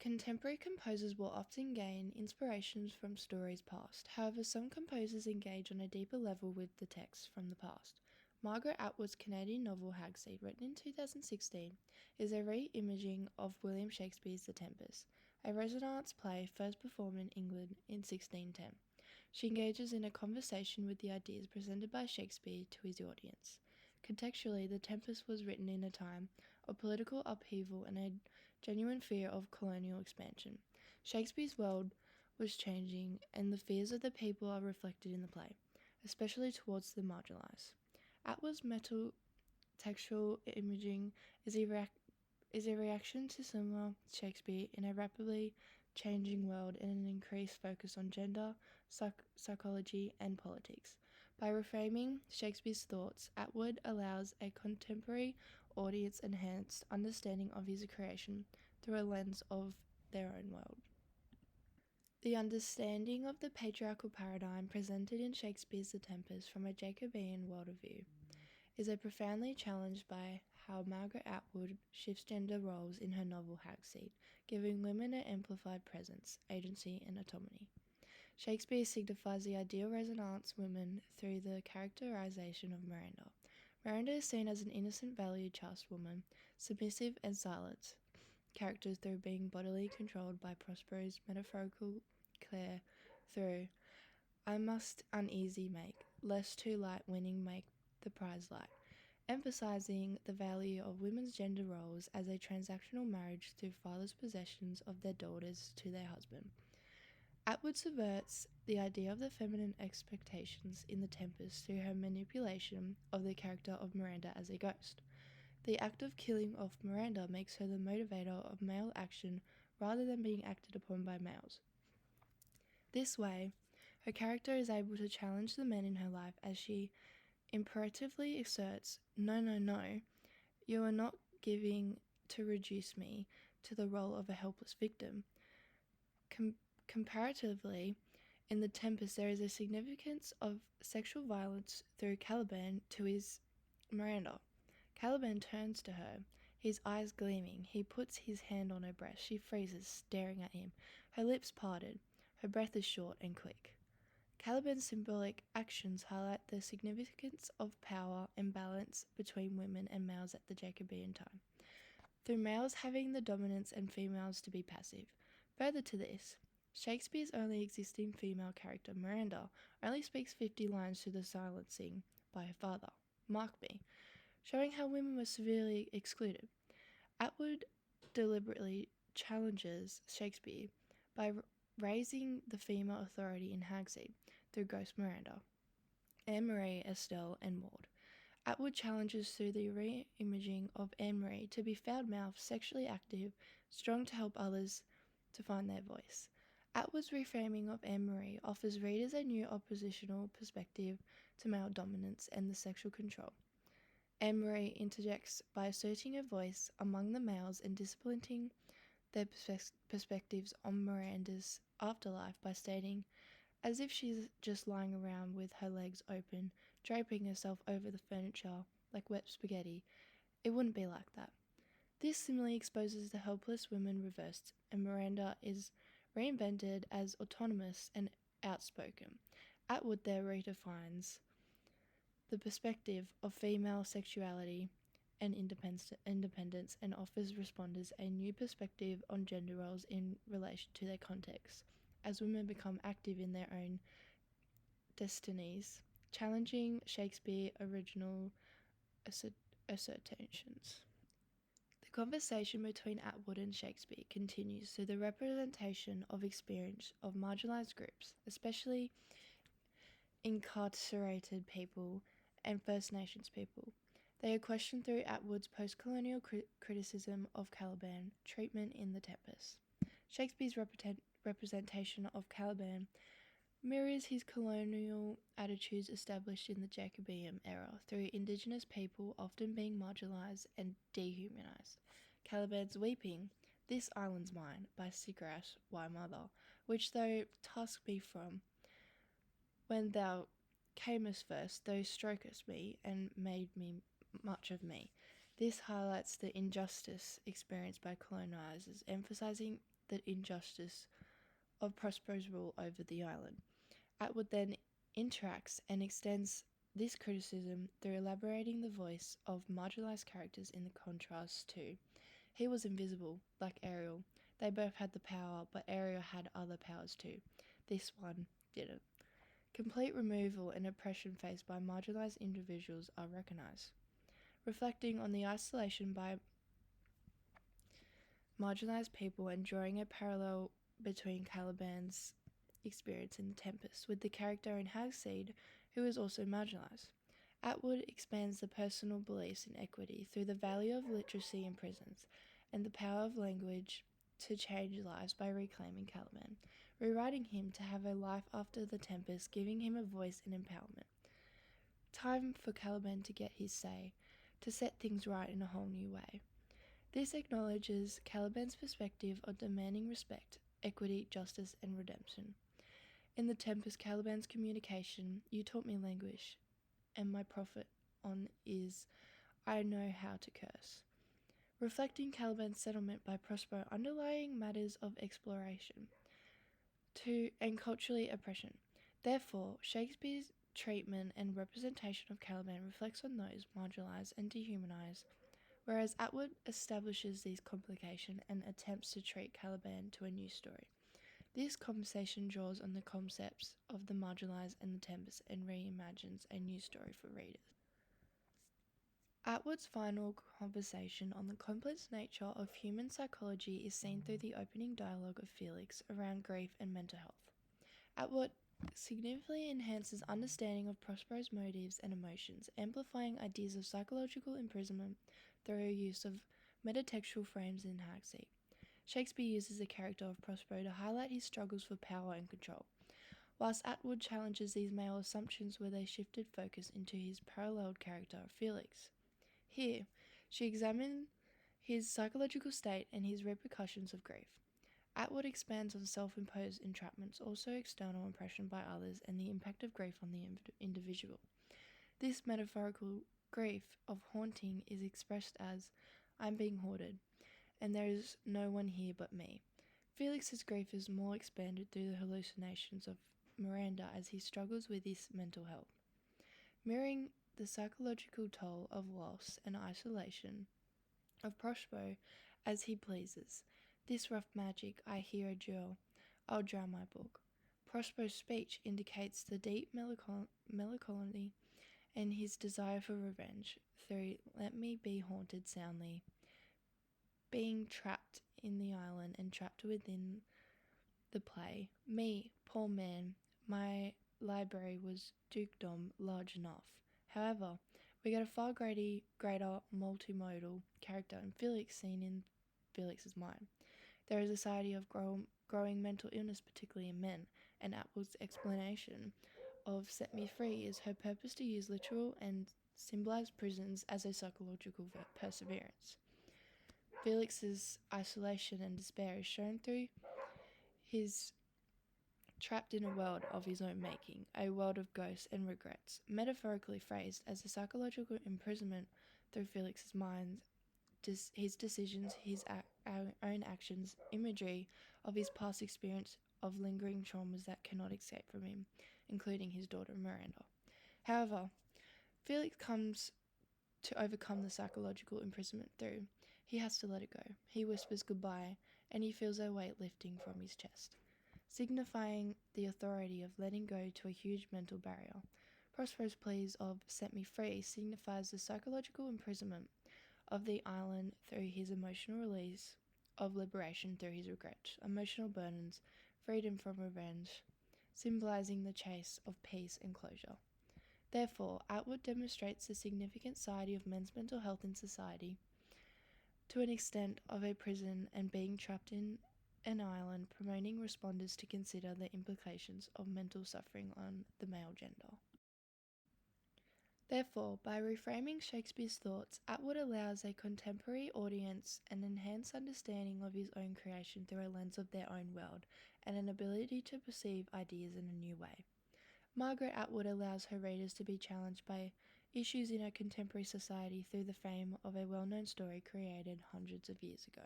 Contemporary composers will often gain inspirations from stories past. However, some composers engage on a deeper level with the text from the past. Margaret Atwood's Canadian novel Hagseed, written in 2016, is a re-imaging of William Shakespeare's The Tempest, a Renaissance play first performed in England in 1610. She engages in a conversation with the ideas presented by Shakespeare to his audience. Contextually, The Tempest was written in a time of political upheaval and a genuine fear of colonial expansion. Shakespeare's world was changing, and the fears of the people are reflected in the play, especially towards the marginalised. Atwood's metal textual imaging is a reaction to similar Shakespeare in a rapidly changing world and an increased focus on gender, psychology, and politics. By reframing Shakespeare's thoughts, Atwood allows a contemporary audience enhanced understanding of his creation through a lens of their own world. The understanding of the patriarchal paradigm presented in Shakespeare's The Tempest from a Jacobean worldview is profoundly challenged by how Margaret Atwood shifts gender roles in her novel Hagseed, giving women an amplified presence, agency, and autonomy. Shakespeare signifies the ideal Renaissance woman through the characterization of Miranda. Miranda is seen as an innocent, valued, chaste woman, submissive and silent character through being bodily controlled by Prospero's metaphorical Clare through I must uneasy make, lest too light winning make the prize light, emphasizing the value of women's gender roles as a transactional marriage through father's possessions of their daughters to their husband. Atwood subverts the idea of the feminine expectations in The Tempest through her manipulation of the character of Miranda as a ghost. The act of killing off Miranda makes her the motivator of male action rather than being acted upon by males. This way, her character is able to challenge the men in her life as she imperatively asserts, "No, no, no, you are not giving to reduce me to the role of a helpless victim." Comparatively, in The Tempest, there is a significance of sexual violence through Caliban to his Miranda. Caliban turns to her, his eyes gleaming. He puts his hand on her breast. She freezes, staring at him, her lips parted. Her breath is short and quick. Caliban's symbolic actions highlight the significance of power and balance between women and males at the Jacobean time, through males having the dominance and females to be passive. Further to this, Shakespeare's only existing female character, Miranda, only speaks 50 lines to the silencing by her father, Markby, showing how women were severely excluded. Atwood deliberately challenges Shakespeare by raising the female authority in Hagseed through Ghost Miranda, Anne-Marie, Estelle, and Maud. Atwood challenges through the re-imaging of Anne-Marie to be foul-mouthed, sexually active, strong to help others to find their voice. Atwood's reframing of Anne-Marie offers readers a new oppositional perspective to male dominance and the sexual control. Anne-Marie interjects by asserting her voice among the males and disciplining their perspectives on Miranda's afterlife by stating, as if she's just lying around with her legs open, draping herself over the furniture like wet spaghetti, it wouldn't be like that. This similarly exposes the helpless women reversed, and Miranda is reinvented as autonomous and outspoken. Atwood there redefines the perspective of female sexuality and independence and offers responders a new perspective on gender roles in relation to their context, as women become active in their own destinies, challenging Shakespeare's original assertions. The conversation between Atwood and Shakespeare continues through the representation of experience of marginalised groups, especially incarcerated people and First Nations people. They are questioned through Atwood's post-colonial criticism of Caliban treatment in The Tempest. Shakespeare's representation of Caliban mirrors his colonial attitudes established in the Jacobean era through Indigenous people often being marginalised and dehumanised. Caliban's Weeping, "This Island's Mine" by Sigurd Y. Mother, which thou tasked me from, when thou camest first, thou strokest me and made me much of me. This highlights the injustice experienced by colonizers, emphasizing the injustice of Prospero's rule over the island. Atwood then interacts and extends this criticism through elaborating the voice of marginalized characters in the contrast to he was invisible, like Ariel. They both had the power, but Ariel had other powers too. This one didn't. Complete removal and oppression faced by marginalized individuals are recognized. Reflecting on the isolation by marginalized people and drawing a parallel between Caliban's experience in The Tempest with the character in Hagseed, who is also marginalized. Atwood expands the personal beliefs in equity through the value of literacy in prisons and the power of language to change lives by reclaiming Caliban, rewriting him to have a life after the Tempest, giving him a voice and empowerment. Time for Caliban to get his say, to set things right in a whole new way. This acknowledges Caliban's perspective of demanding respect, equity, justice, and redemption. In The Tempest, Caliban's communication, "You taught me language, and my profit on is I know how to curse." Reflecting Caliban's settlement by Prospero underlying matters of exploration and culturally oppression. Therefore, Shakespeare's treatment and representation of Caliban reflects on those marginalized and dehumanized, whereas Atwood establishes these complications and attempts to treat Caliban to a new story. This conversation draws on the concepts of the marginalized and the Tempest and reimagines a new story for readers. Atwood's final conversation on the complex nature of human psychology is seen through the opening dialogue of Felix around grief and mental health. Atwood significantly enhances understanding of Prospero's motives and emotions, amplifying ideas of psychological imprisonment through use of metatextual frames in Hagseed. Shakespeare uses the character of Prospero to highlight his struggles for power and control, whilst Atwood challenges these male assumptions with a shifted focus into his paralleled character, Felix. Here, she examines his psychological state and his repercussions of grief. Atwood expands on self-imposed entrapments, also external oppression by others, and the impact of grief on the individual. This metaphorical grief of haunting is expressed as, "I'm being haunted, and there is no one here but me." Felix's grief is more expanded through the hallucinations of Miranda as he struggles with his mental health, mirroring the psychological toll of loss and isolation of Prospero as he pleases. "This rough magic, I hear a jewel, I'll drown my book." Prospero's speech indicates the deep melancholy and his desire for revenge through "Let me be haunted soundly," being trapped in the island and trapped within the play. "Me, poor man, my library was dukedom large enough." However, we get a far greater multimodal character in Felix seen in Felix's mind. There is a society of growing mental illness, particularly in men, and Atwood's explanation of "Set Me Free" is her purpose to use literal and symbolized prisons as a psychological perseverance. Felix's isolation and despair is shown through his trapped in a world of his own making, a world of ghosts and regrets, metaphorically phrased as a psychological imprisonment through Felix's mind, his decisions, his own actions, imagery of his past experience of lingering traumas that cannot escape from him, including his daughter Miranda. However, Felix comes to overcome the psychological imprisonment through he has to let it go. He whispers goodbye, and he feels a weight lifting from his chest, signifying the authority of letting go to a huge mental barrier. Prospero's pleas of "Set me free" signifies the psychological imprisonment of the island through his emotional release of liberation through his regrets, emotional burdens, freedom from revenge, symbolizing the chase of peace and closure. Therefore, Atwood demonstrates the significant side of men's mental health in society to an extent of a prison and being trapped in an island, promoting responders to consider the implications of mental suffering on the male gender. Therefore, by reframing Shakespeare's thoughts, Atwood allows a contemporary audience an enhanced understanding of his own creation through a lens of their own world and an ability to perceive ideas in a new way. Margaret Atwood allows her readers to be challenged by issues in our contemporary society through the fame of a well-known story created hundreds of years ago.